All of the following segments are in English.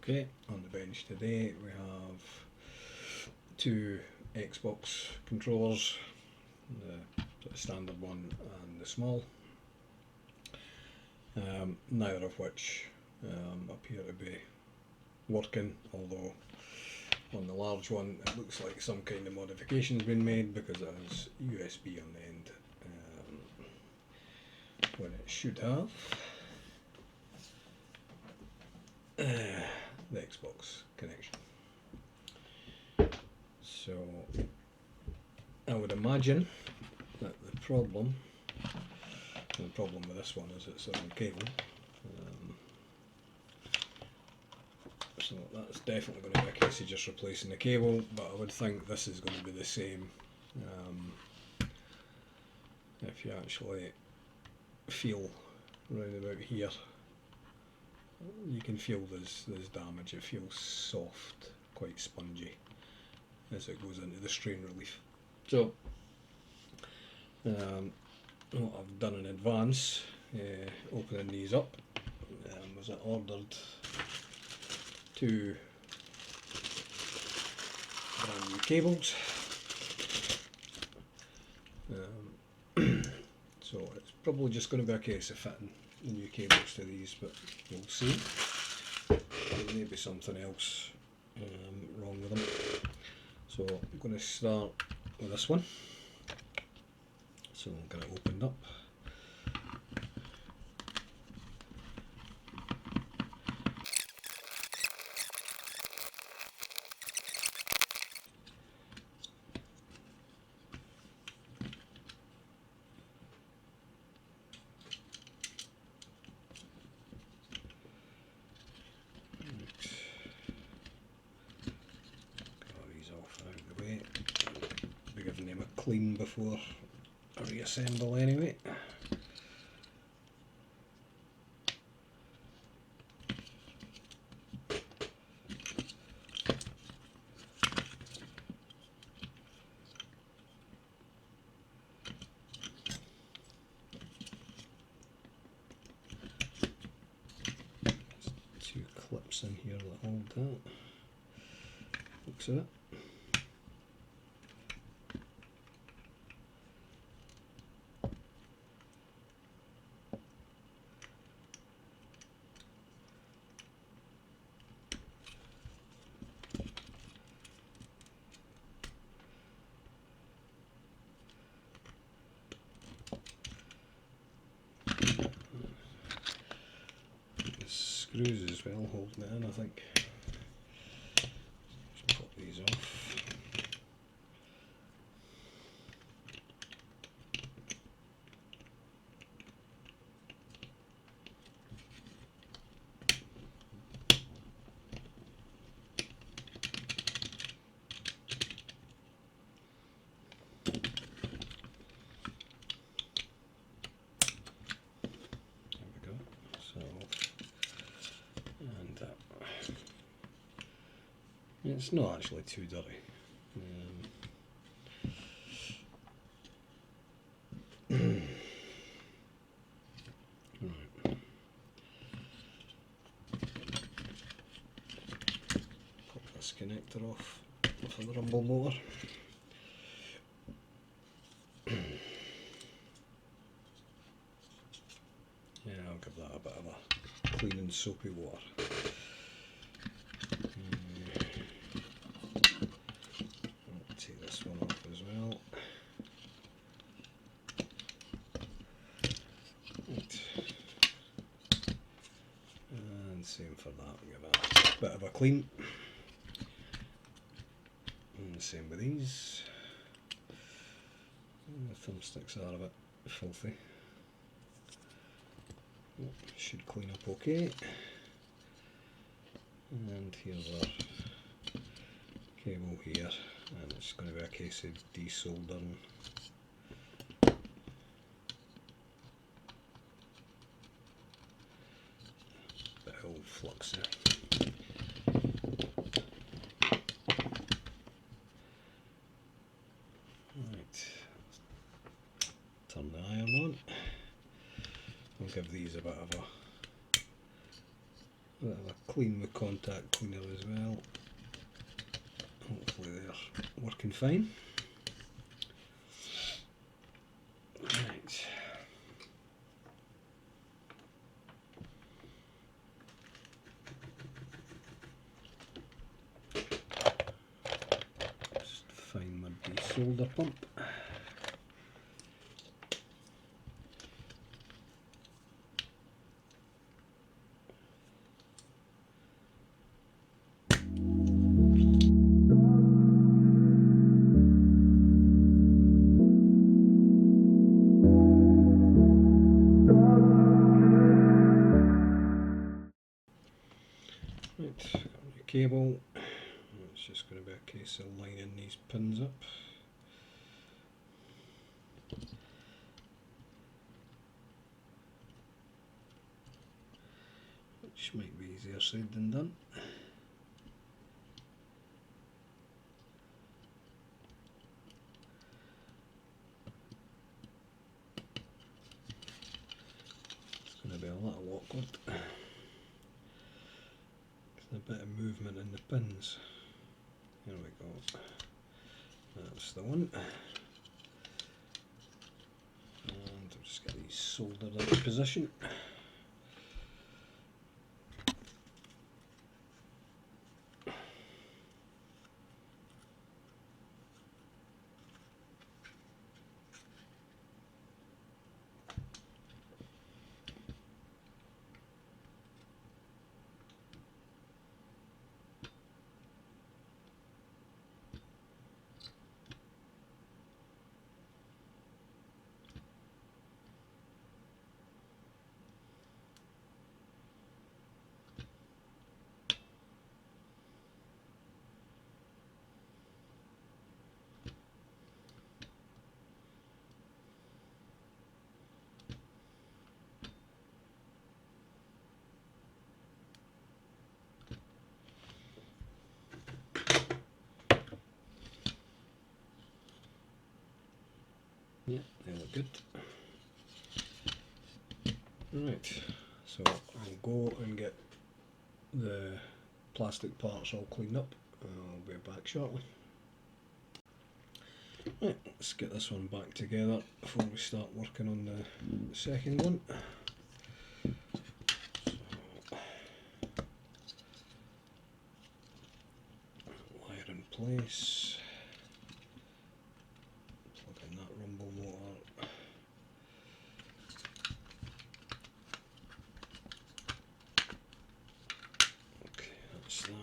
Okay, on the bench today we have two Xbox controllers, the sort of standard one and the small, neither of which appear to be working, although on the large one it looks like some kind of modification's been made because it has USB on the end, when it should have the Xbox connection. So I would imagine that the problem with this one is it's on cable. So that's definitely going to be a case of just replacing the cable, but I would think this is going to be the same. If you actually feel round about here, you can feel there's damage. It feels soft, quite spongy as it goes into the strain relief. So what I've done in advance, opening these up, was I ordered two brand new cables. So it's probably just going to be a case of fitting the new cables to these, but we'll see. There may be something else wrong with them. So I'm going to start with this one. So I'm going to open it up. Be giving them a clean before I reassemble anyway. There's two clips in here that hold that. Looks at it. Screws as well holding it in, I think. Just pop these off. It's not actually too dirty. Right. Pop this connector off for the rumble motor. Yeah, I'll give that a bit of a clean and soapy water. Take this one off as well. Right. And same for that, give that a bit of a clean. And the same with these. The thumbsticks are a bit filthy. Should clean up okay. And here's our cable here, and it's going to be a case of desoldering. Bit of old flux there. Right, turn the iron on. I'll give these a bit of a bit of a clean with contact cleaner as well. Hopefully they're working fine. Right. Just find my desolder pump. Right, got my cable. It's just going to be a case of lining these pins up. Which might be easier said than done. It's going to be a little awkward. There's a bit of movement in the pins. There we go. That's the one. And I'll just get these soldered into position. Yeah, they look good. Right, so I'll go and get the plastic parts all cleaned up. I'll be back shortly. Right, let's get this one back together before we start working on the second one. So, wire in place. Plug in that rumble motor. Okay, that's that.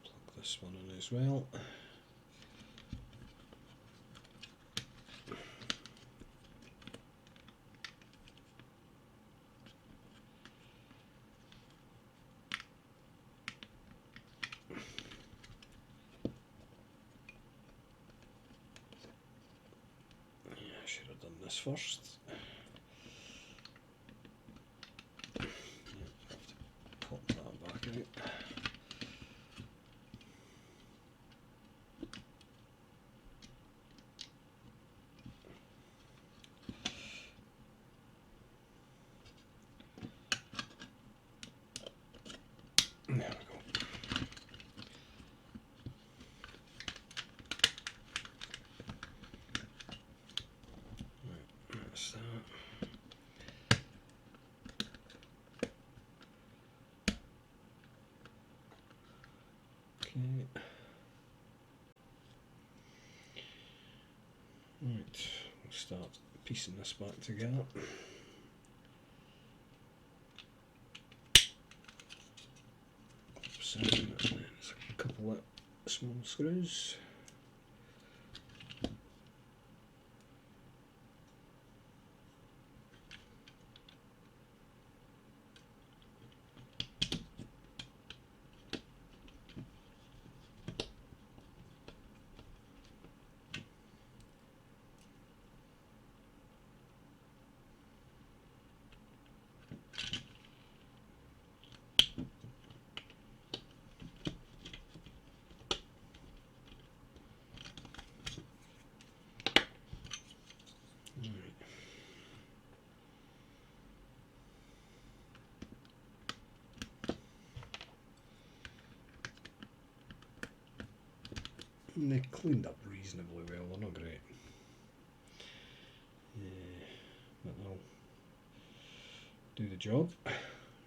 Plug this one in as well. I should have done this first. Yeah, have to pop that back out. There we go. Right, that's that. Okay. Right, we'll start piecing this back together. So, and then there's a couple of small screws. And they cleaned up reasonably well, they're not great. But they'll do the job.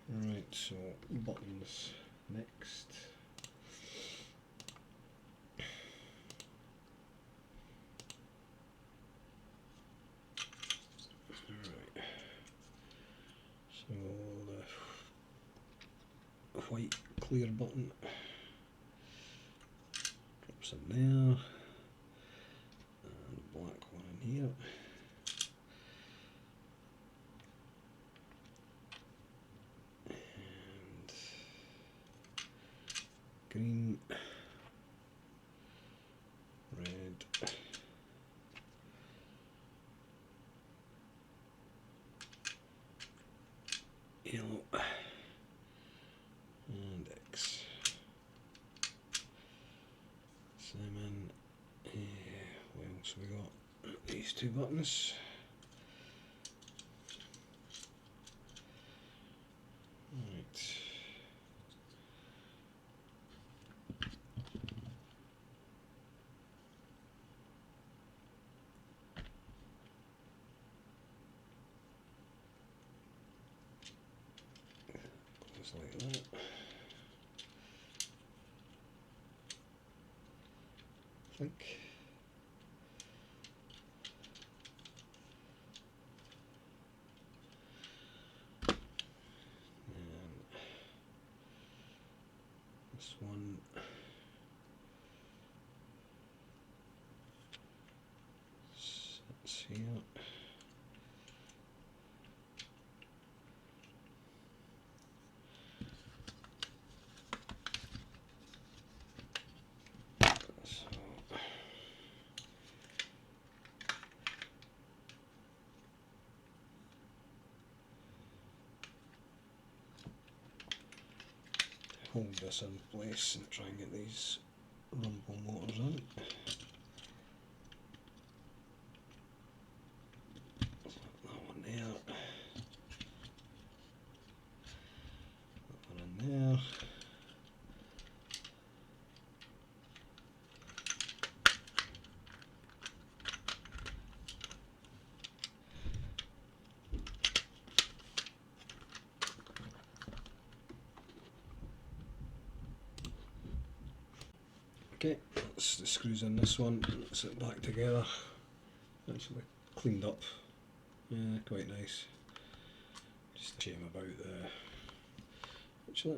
Right, so buttons next. Right, so the white clear button drops in there, and the black one in here. And green, red, yellow, and X. Salmon. What else we got? These two buttons. Right. Goes like that. I think. And this one. Sits here. So hold this in place and try and get these rumble motors on. That one there. That one in there. Okay, that's the screws in this one. Let's it back together. Actually cleaned up. Yeah, quite nice. Just a shame about the. Actually,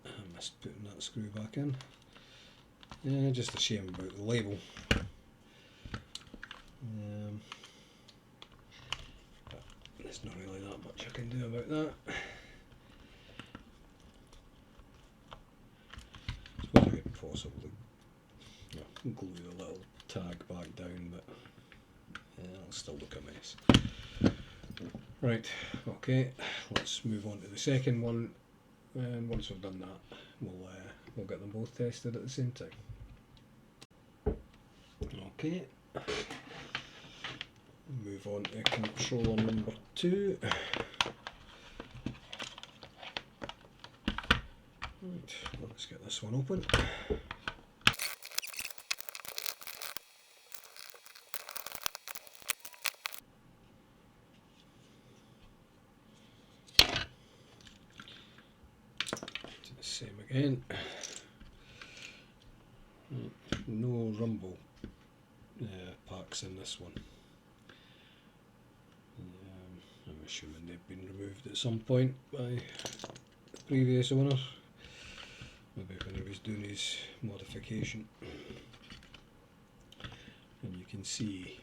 I missed putting that screw back in. Yeah, just a shame about the label. But there's not really that much I can do about that. I suppose I could possibly glue the little tag back down, but it'll still look a mess. Right, okay, let's move on to the second one, and once we've done that, we'll get them both tested at the same time. Okay, move on to controller number 2. Right, let's get this one open. Do the same again. No rumble packs in this one. I'm assuming they've been removed at some point by the previous owner, maybe when he was doing his modification. And you can see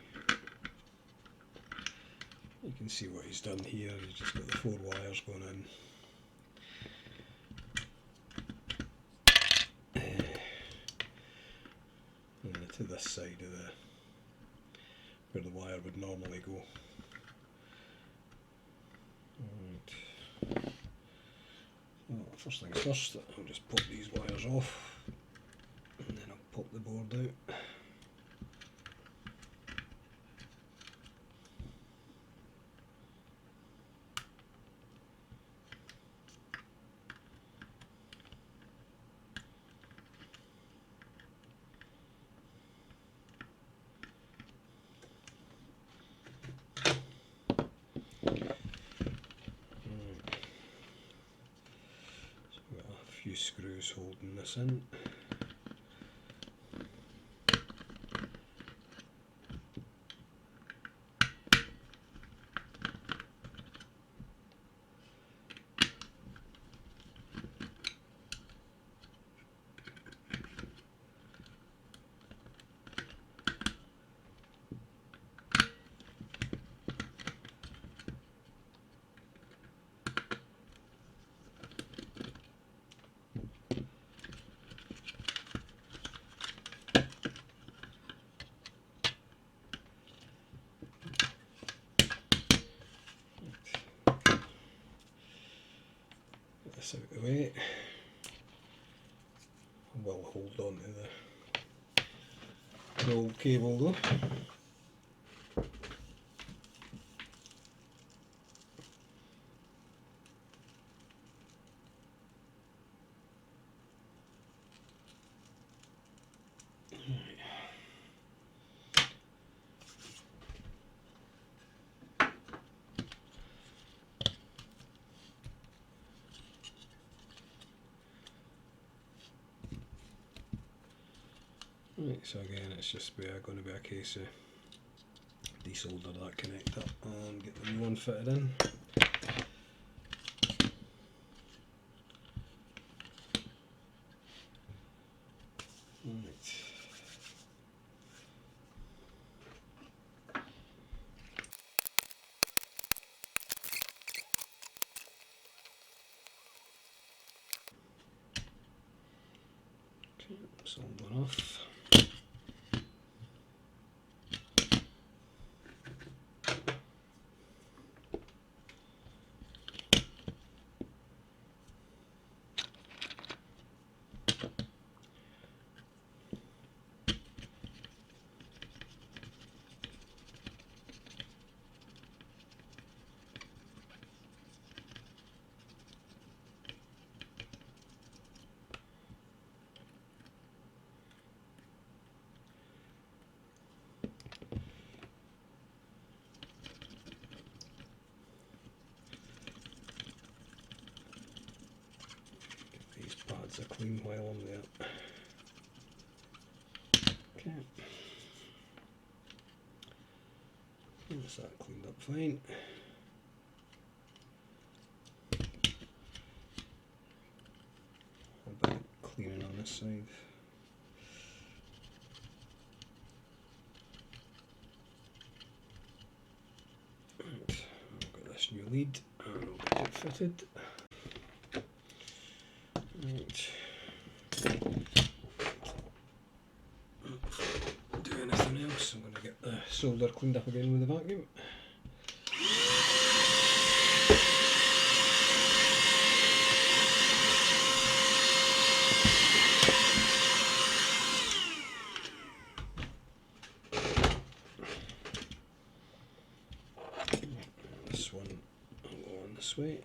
what he's done here. He's just got the 4 wires going in. To this side of where the wire would normally go. Right. Well, first things first, I'll just pop these wires off, and then I'll pop the board out. screws holding this in. This out of the way. I will hold on to the old cable though. Right, so again it's just going to be a case of desolder that connector and get the new one fitted in. Right. Okay, solder off. These pads are clean while I'm there. Okay. That's that cleaned up fine. A bit of cleaning on this side. Right, I've got this new lead and I'll get it fitted. Right. Do anything else, I'm going to get the solder cleaned up again with the vacuum. This one will go on this way.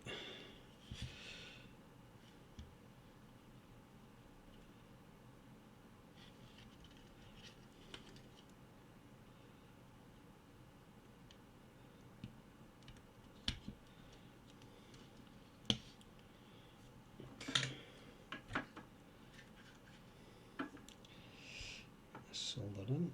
Solder in.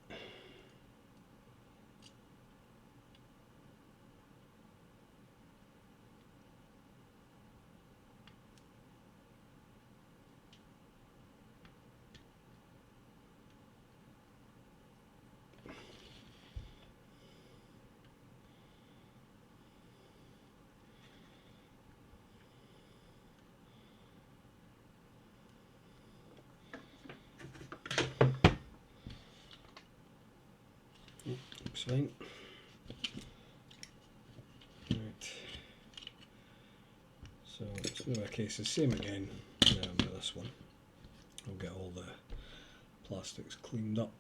Looks fine. Right. So it's going to be a case of same again with this one. I'll get all the plastics cleaned up.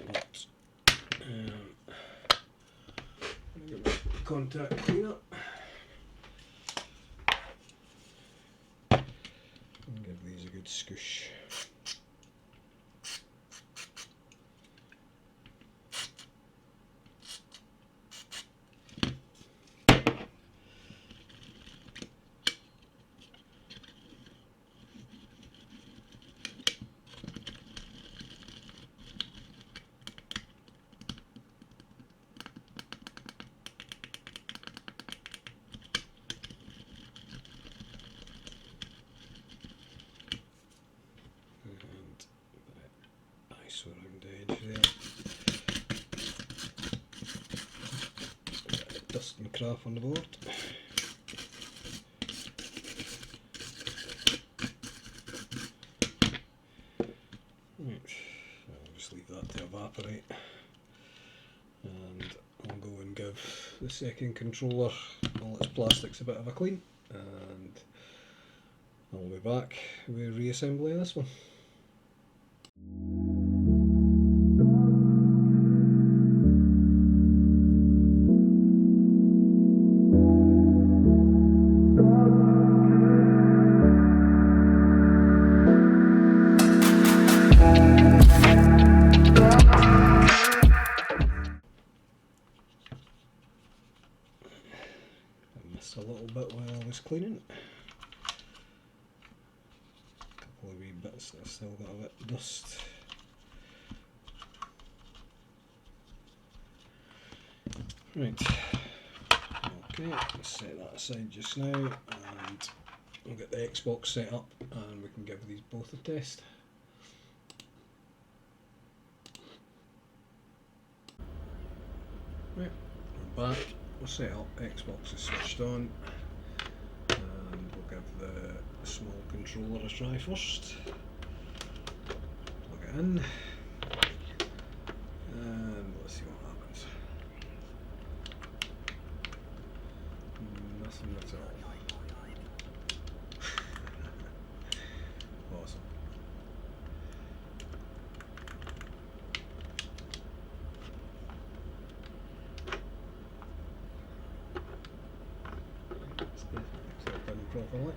But, get my contact cleaner. And give these a good scoosh. nice round edge there. Dust and craft on the board. Right, I'll just leave that to evaporate, and I'll go and give the second controller all its plastics a bit of a clean, and I'll be back with reassembly of this one. A little bit while I was cleaning. A couple of wee bits that I still got a bit of dust. Right, okay, let's set that aside just now, and we'll get the Xbox set up and we can give these both a test. Right, we're back. We're set up, Xbox is switched on, and we'll give the small controller a try first. Plug it in, and let's see what happens. Nothing at all. Awesome. Properly.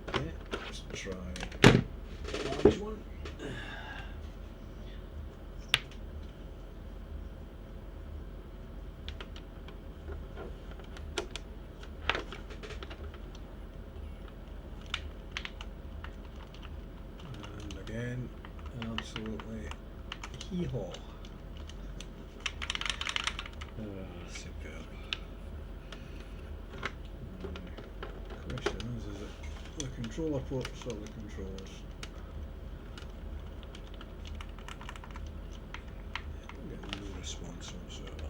Okay, let's try the large one. And again, absolutely hee-haw. Superb. The question is it the controller ports or the controllers? Getting no response whatsoever.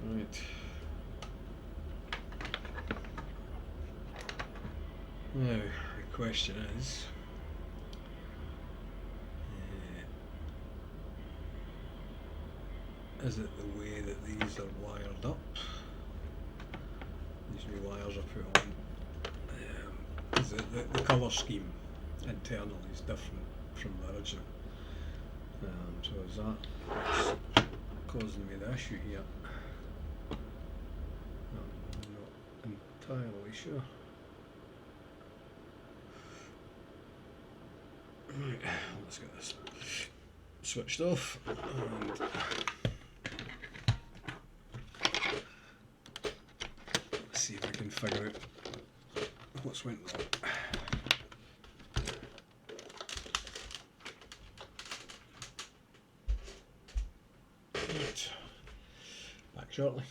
Right. Now, the question is it the way that these are wired up? These new wires are put on. Is it the colour scheme internally is different from the original? So is that what's causing me the issue here? I'm not entirely sure. Right, let's get this switched off and let's see if I can figure out what's went wrong. Right, back shortly.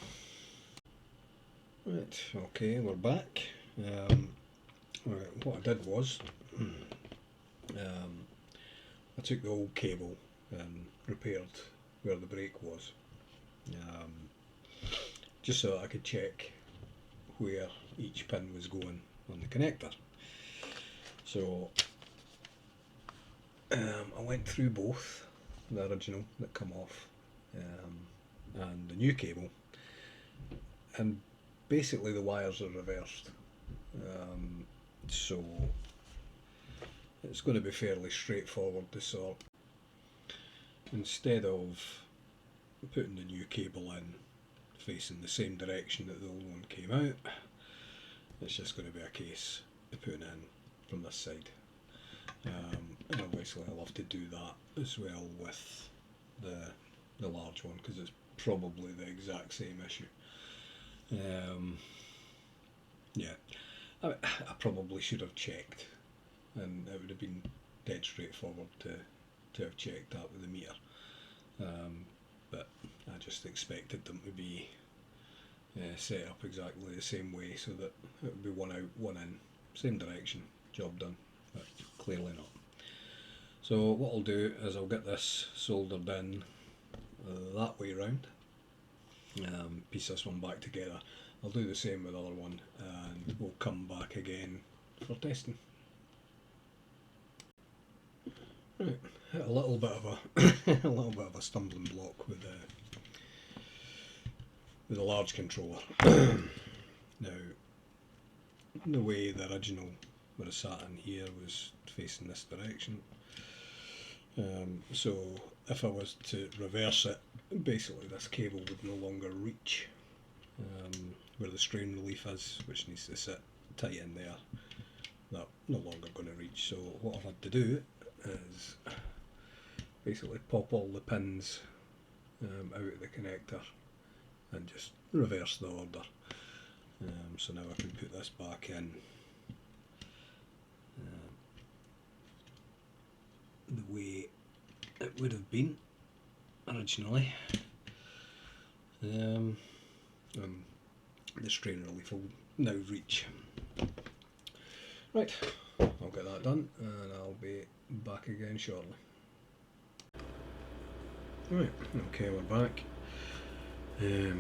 Right, okay, we're back. Right, what I did was I took the old cable and repaired where the break was, just so that I could check where each pin was going on the connector. So I went through both, the original that come off and the new cable, and basically the wires are reversed, so it's going to be fairly straightforward to sort. Instead of putting the new cable in facing the same direction that the old one came out, it's just going to be a case of putting in from this side. And obviously I'll have to do that as well with the large one, because it's probably the exact same issue. Yeah, I probably should have checked, and it would have been dead straightforward to have checked that with the meter, but I just expected them to be set up exactly the same way, so that it would be one out, one in, same direction, job done, but clearly not. So what I'll do is I'll get this soldered in that way round, piece this one back together. I'll do the same with the other one, and we'll come back again for testing. Right, hit a little bit of a a little bit of a stumbling block with a large controller. Now, the way the original would have sat in here was facing this direction. So if I was to reverse it, basically this cable would no longer reach where the strain relief is, which needs to sit tight in there. That's no longer going to reach. So what I've had to do is basically pop all the pins out of the connector and just reverse the order. So now I can put this back in the way it would have been originally, and the strain relief will now reach. Right, I'll get that done and I'll be back again shortly. Right, okay, we're back.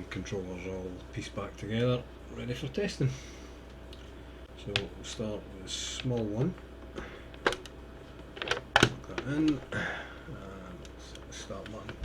Controllers all pieced back together, ready for testing. So we'll start with a small one. Plug that in, and set the start button.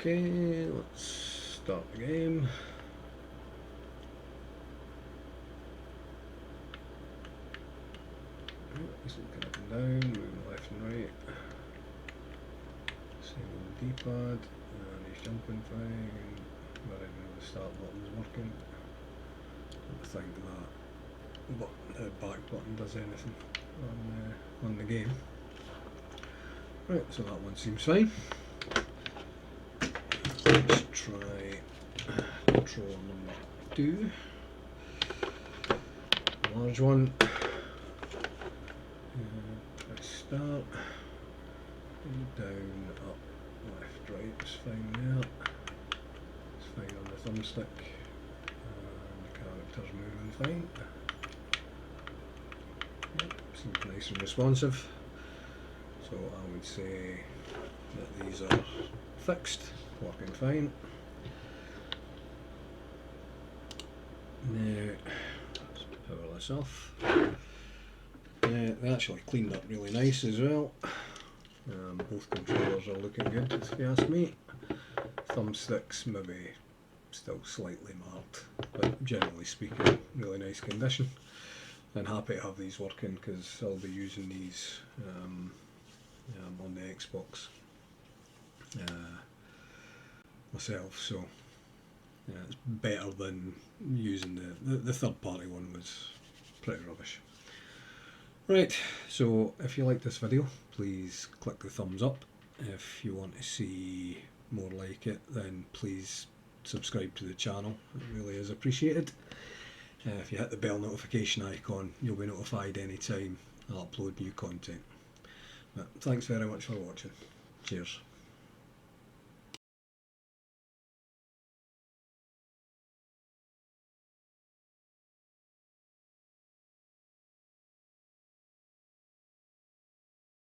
Okay, let's start the game. Just looking up and down, moving left and right. Same on the D-pad, and he's jumping fine. But I didn't know the start button was working. I think that back button does anything on the game. Right, so that one seems fine. Let's try controller number 2. Large one. Press start. Down, up, left, right. It's fine there. It's fine on the thumbstick. The character's moving fine. Yep, seems nice and responsive. So I would say that these are fixed, working fine. Now, let's power this off. They actually cleaned up really nice as well. Both controllers are looking good, if you ask me. Thumbsticks maybe still slightly marked, but generally speaking, really nice condition. And happy to have these working because I'll be using these on the Xbox myself. So it's better than using the third party one, was pretty rubbish. Right, so if you like this video, please click the thumbs up. If you want to see more like it, then please subscribe to the channel. It really is appreciated. If you hit the bell notification icon, you'll be notified anytime I upload new content. But thanks very much for watching. Cheers.